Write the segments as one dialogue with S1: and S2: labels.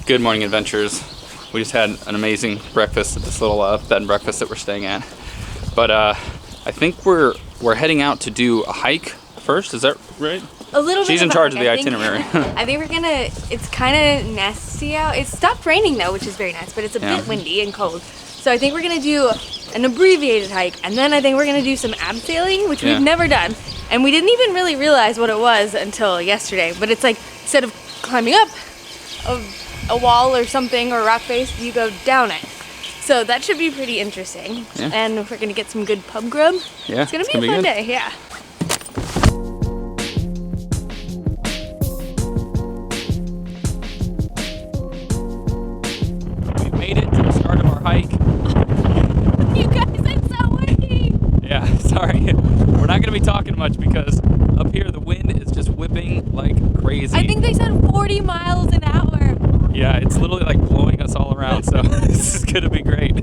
S1: Good morning, adventurers. We just had an amazing breakfast at this little bed and breakfast that we're staying at. But I think we're heading out to do a hike first. Is that right?
S2: A little bit.
S1: She's in charge of the itinerary.
S2: I think we're gonna. It's kind of nasty out. It stopped raining though, which is very nice, but it's a bit windy and cold. So I think we're gonna do an abbreviated hike, and then I think we're gonna do some abseiling, which we've never done, and we didn't even really realize what it was until yesterday. But it's like instead of climbing up a wall or something or a rock face, you go down it. So that should be pretty interesting. Yeah. And we're gonna get some good pub grub.
S1: Yeah,
S2: it's gonna be a fun day. Yeah.
S1: We've made it to the start of our hike.
S2: You guys, it's so windy.
S1: Yeah, sorry. We're not gonna be talking much because up here the wind is just whipping like crazy.
S2: I think they said 40 miles an hour.
S1: Yeah, it's literally like blowing us all around, so this is gonna be great.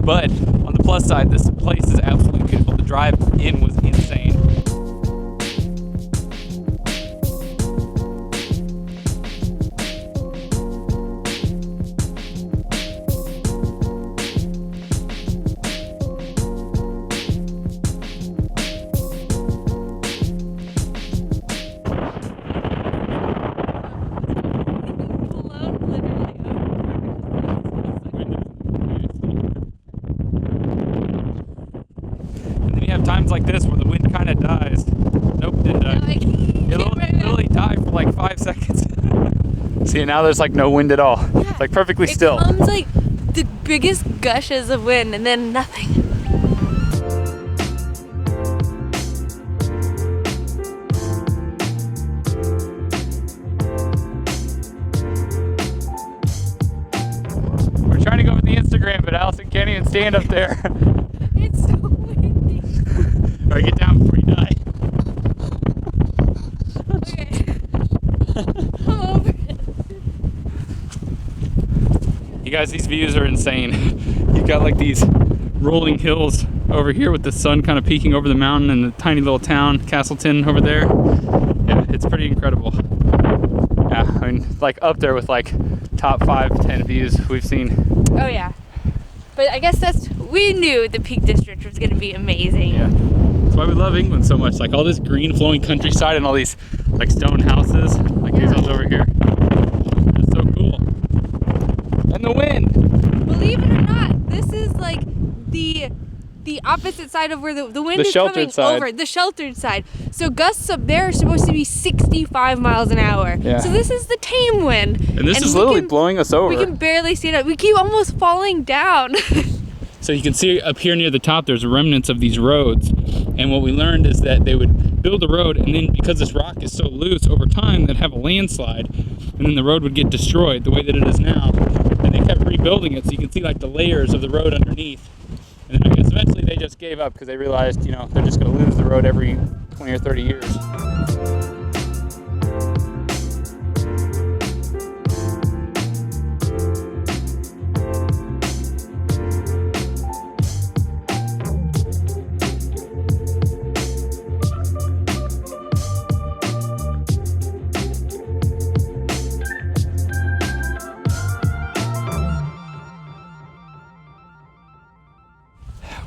S1: But on the plus side, this place is absolutely beautiful. The drive in was insane. Times like this where the wind kind of dies. Nope, didn't die. It literally died for like 5 seconds. See, now there's like no wind at all. Yeah. It's like perfectly still.
S2: It comes like the biggest gushes of wind and then nothing.
S1: We're trying to go with the Instagram, but Allison can't even stand up there.
S2: It's so windy.
S1: Alright, get down before you die.
S2: Okay. I'm over it.
S1: You guys, these views are insane. You've got like these rolling hills over here with the sun kind of peeking over the mountain and the tiny little town, Castleton, over there. Yeah, it's pretty incredible. Yeah, I mean, like up there with like top 5, 10 views we've seen.
S2: Oh yeah. But I guess we knew the Peak District was going to be amazing.
S1: Yeah. That's why we love England so much. Like all this green flowing countryside and all these like stone houses, like these ones over here. It's so cool. And the wind.
S2: Believe it or not, this is like the opposite side of where the wind is coming over, the sheltered side. So gusts up there are supposed to be 65 miles an hour. Yeah. So this is the tame wind.
S1: And this is literally blowing us over.
S2: We can barely see it. We keep almost falling down.
S1: So you can see up here near the top, there's remnants of these roads. And what we learned is that they would build a road, and then because this rock is so loose over time, they'd have a landslide, and then the road would get destroyed the way that it is now. And they kept rebuilding it, so you can see like the layers of the road underneath. And then I guess eventually they just gave up because they realized, you know, they're just going to lose the road every 20 or 30 years.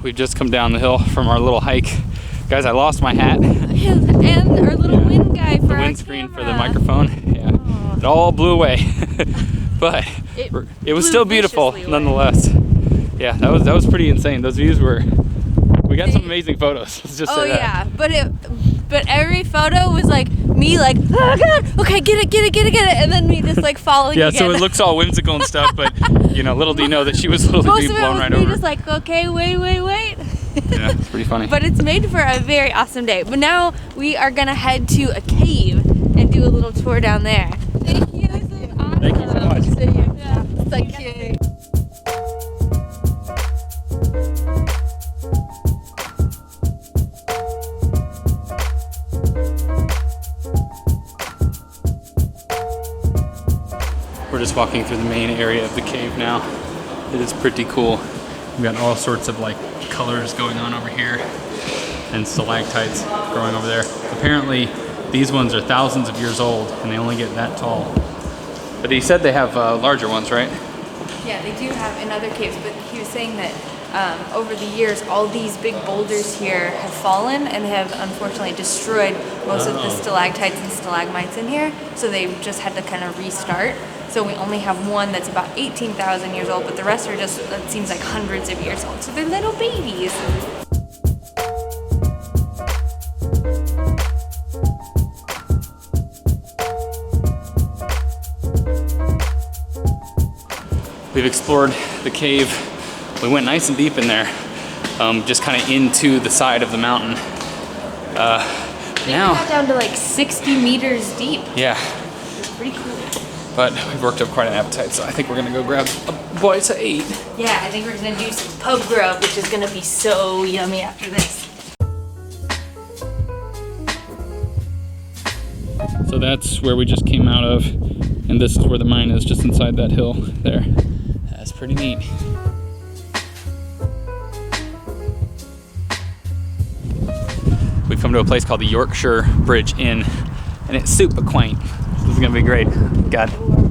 S1: We've just come down the hill from our little hike. Guys, I lost my hat.
S2: And our little wind guy for
S1: the windscreen for the microphone. Yeah, it all blew away. But it was still beautiful nonetheless. Yeah, that was pretty insane. Those views we got some amazing photos. Let's just say that.
S2: Oh yeah, but every photo was like me like, oh god, okay, get it, and then me just like falling again.
S1: So it looks all whimsical and stuff, but you know, little do you know that she was literally being blown right over.
S2: Most of it was me just like, okay, wait.
S1: Yeah, it's pretty funny.
S2: But it's made for a very awesome day. But now we are gonna head to a cave and do a little tour down there. Thank you. This is awesome.
S1: Thank you so much.
S2: Yeah. Thank you.
S1: We're just walking through the main area of the cave now. It is pretty cool. We've got all sorts of like colors going on over here and stalactites growing over there. Apparently these ones are thousands of years old and they only get that tall. But he said they have larger ones, right?
S2: Yeah, they do have in other caves, but he was saying that over the years, all these big boulders here have fallen and have unfortunately destroyed most of the stalactites and stalagmites in here. So they just had to kind of restart. So we only have one that's about 18,000 years old, but the rest are just, it seems like hundreds of years old. So they're little babies.
S1: We've explored the cave. We went nice and deep in there, just kind of into the side of the mountain.
S2: Now got down to like 60 meters deep.
S1: Yeah.
S2: It's pretty cool.
S1: But we've worked up quite an appetite, so I think we're gonna go grab a bite to eat.
S2: Yeah, I think we're gonna do some pub grub, which is gonna be so yummy after this.
S1: So that's where we just came out of, and this is where the mine is, just inside that hill there. That's pretty neat. We've come to a place called the Yorkshire Bridge Inn, and it's super quaint. This is gonna be great. God,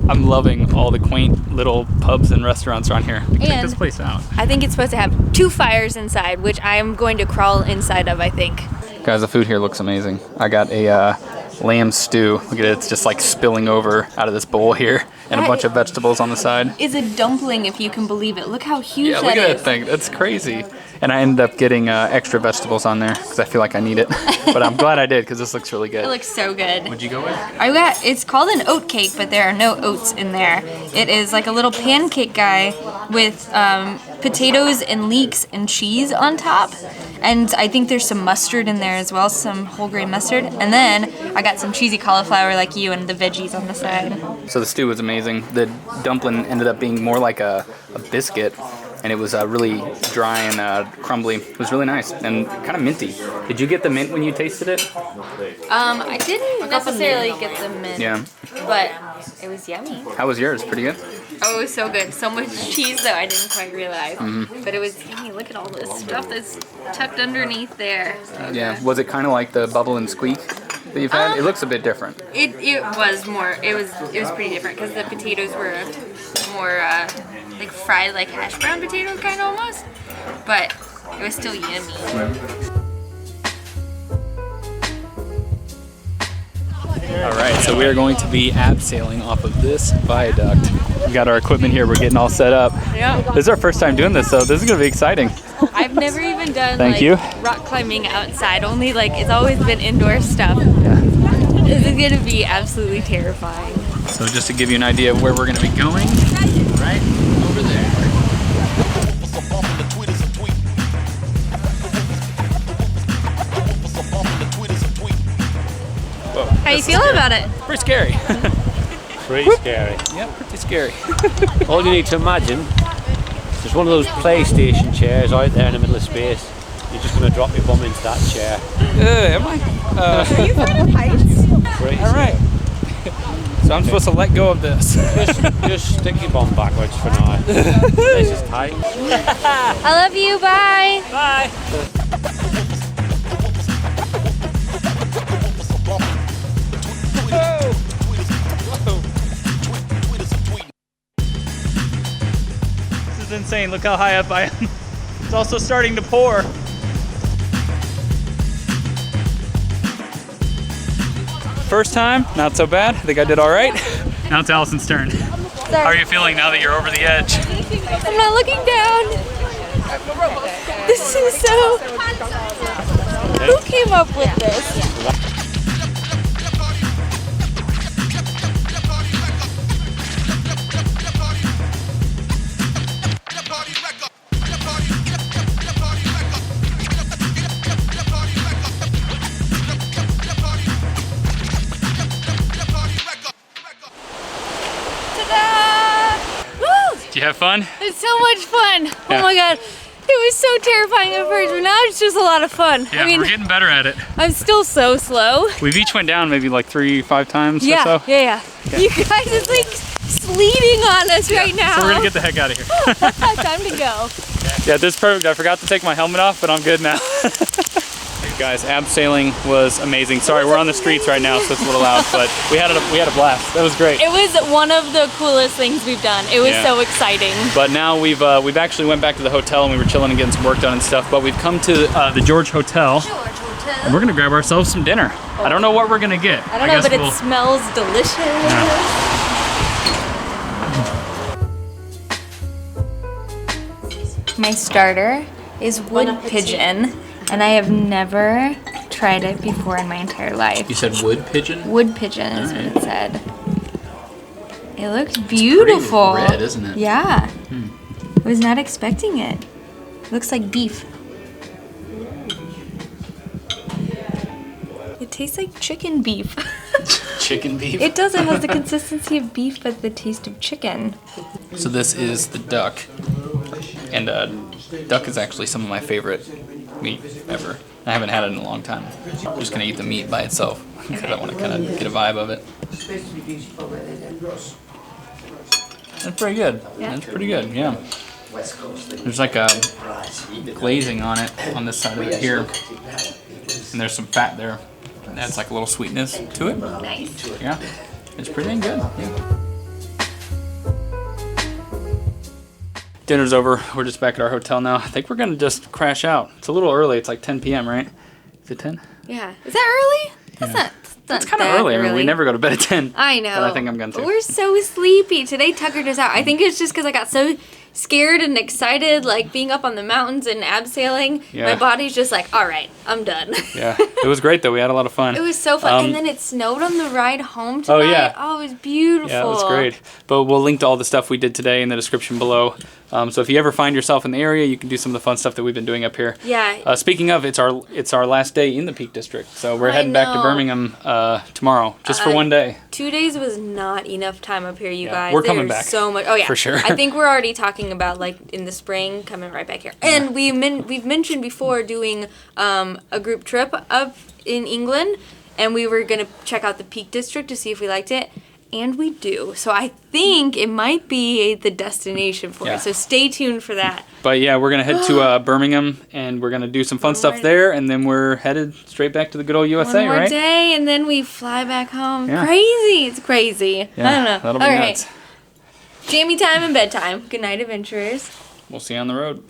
S1: I'm loving all the quaint little pubs and restaurants around here. Check this place out.
S2: I think it's supposed to have 2 fires inside, which I am going to crawl inside of, I think.
S1: Guys, the food here looks amazing. I got a lamb stew. Look at it, it's just like spilling over out of this bowl here, and a bunch of vegetables on the side.
S2: It's a dumpling, if you can believe it. Look how huge that is.
S1: Yeah, look at that thing. That's crazy. And I ended up getting extra vegetables on there because I feel like I need it. But I'm glad I did because this looks really good.
S2: It looks so good.
S1: What'd you go with?
S2: It's called an oat cake, but there are no oats in there. It is like a little pancake guy with potatoes and leeks and cheese on top. And I think there's some mustard in there as well, some whole grain mustard. And then I got some cheesy cauliflower like you and the veggies on the side.
S1: So the stew was amazing. The dumpling ended up being more like a biscuit. And it was really dry and crumbly. It was really nice and kind of minty. Did you get the mint when you tasted it?
S2: I didn't necessarily get the mint.
S1: Yeah.
S2: But it was yummy.
S1: How was yours? Pretty good?
S2: Oh, it was so good. So much cheese though, I didn't quite realize. But it was yummy. Look at all this stuff that's tucked underneath there. So
S1: Yeah.
S2: good.
S1: Was it kind of like the bubble and squeak that you've had? It looks a bit different.
S2: It was more. It was pretty different because the potatoes were more like fried, like hash brown potatoes, kind of almost. But it was still yummy.
S1: All right, so we are going to be abseiling off of this viaduct. We got our equipment here. We're getting all set up.
S2: Yeah.
S1: This is our first time doing this, so this is going to be exciting.
S2: I've never even done
S1: Thank you.
S2: rock climbing outside. Only like it's always been indoor stuff.
S1: Yeah.
S2: This is gonna be absolutely terrifying.
S1: So just to give you an idea of where we're going to be going, right over there. Whoa,
S2: How you feeling about it?
S1: pretty scary.
S3: Pretty scary.
S1: Yeah, pretty scary.
S3: All you need to imagine, there's one of those PlayStation chairs out there in the middle of space. You're just going to drop your bum into that chair.
S1: Am I?
S2: Are you afraid of heights?
S3: Pretty
S1: All right. So I'm supposed to let go of this.
S3: Just stick your bum backwards for now. This is tight.
S2: I love you. Bye.
S3: Bye.
S1: This is insane. Look how high up I am. It's also starting to pour. First time, not so bad. I think I did all right. Now it's Allison's turn. How are you feeling now that you're over the edge?
S2: I'm not looking down. This is so. Who came up with this?
S1: Did you have fun?
S2: It's so much fun.
S1: Yeah.
S2: Oh my god. It was so terrifying at first, but now it's just a lot of fun.
S1: Yeah,
S2: I mean,
S1: we're getting better at it.
S2: I'm still so slow.
S1: We've each went down maybe like 3-5 times
S2: Yeah,
S1: or so.
S2: yeah. You guys, it's like sleeting on us right now.
S1: So we're gonna get the heck out of here.
S2: Time to go.
S1: Yeah, this is perfect. I forgot to take my helmet off, but I'm good now. Guys, abseiling was amazing. Sorry, we're on the streets right now, so it's a little loud, but we had a blast. That was great.
S4: It was one of the coolest things we've done. It was so exciting.
S1: But now we've actually went back to the hotel and we were chilling and getting some work done and stuff. But we've come to the George Hotel. And we're gonna grab ourselves some dinner. I don't know what we're gonna get.
S4: I don't know, but it smells delicious. My starter is wood pigeon, and I have never tried it before in my entire life.
S1: You said wood pigeon?
S4: Wood pigeon is what it said. It looks beautiful.
S1: It's pretty red, isn't it?
S4: Yeah. I was not expecting it. It looks like beef. It tastes like chicken beef.
S1: Chicken beef?
S4: It does. It has the consistency of beef, but the taste of chicken.
S1: So this is the duck. And duck is actually some of my favorite meat ever. I haven't had it in a long time. I'm just gonna eat the meat by itself because I want to kind of get a vibe of it. That's pretty good. Yeah. That's pretty good, yeah. There's like a glazing on it on this side of it here. And there's some fat there. That's like a little sweetness to it.
S4: Nice.
S1: Yeah, it's pretty dang good. Yeah. Dinner's over. We're just back at our hotel now. I think we're gonna just crash out. It's a little early. It's like 10 p.m., right? Is it 10?
S2: Yeah. Is that early? That's not.
S1: It's kind of early. I mean, we never go to bed at 10.
S2: I know.
S1: But I think I'm going to.
S2: We're so sleepy. Today tuckered us out. I think it's just because I got so scared and excited, like being up on the mountains and abseiling.
S1: Yeah.
S2: My body's just like, all right, I'm done.
S1: Yeah. It was great, though. We had a lot of fun.
S2: It was so fun. And then it snowed on the ride home tonight.
S1: Oh, yeah.
S2: Oh, it was beautiful.
S1: Yeah, it was great. But we'll link to all the stuff we did today in the description below. So if you ever find yourself in the area, you can do some of the fun stuff that we've been doing up here.
S2: Yeah.
S1: Speaking of, it's our last day in the Peak District. So we're heading back to Birmingham tomorrow, just for one day.
S2: 2 days was not enough time up here, you guys.
S1: We're coming
S2: There's
S1: back.
S2: So much. Oh yeah,
S1: for sure.
S2: I think we're already talking about like in the spring coming right back here. And we've mentioned before doing a group trip up in England, and we were gonna check out the Peak District to see if we liked it. And we do. So I think it might be the destination for it. So stay tuned for that.
S1: But yeah, we're going to head to Birmingham, and we're going to do some fun stuff there, and then we're headed straight back to the good old USA,
S2: One more day, and then we fly back home.
S1: Yeah.
S2: Crazy. It's crazy.
S1: Yeah,
S2: I don't know.
S1: That'll be nuts.
S2: Jammy time and bedtime. Good night, adventurers.
S1: We'll see you on the road.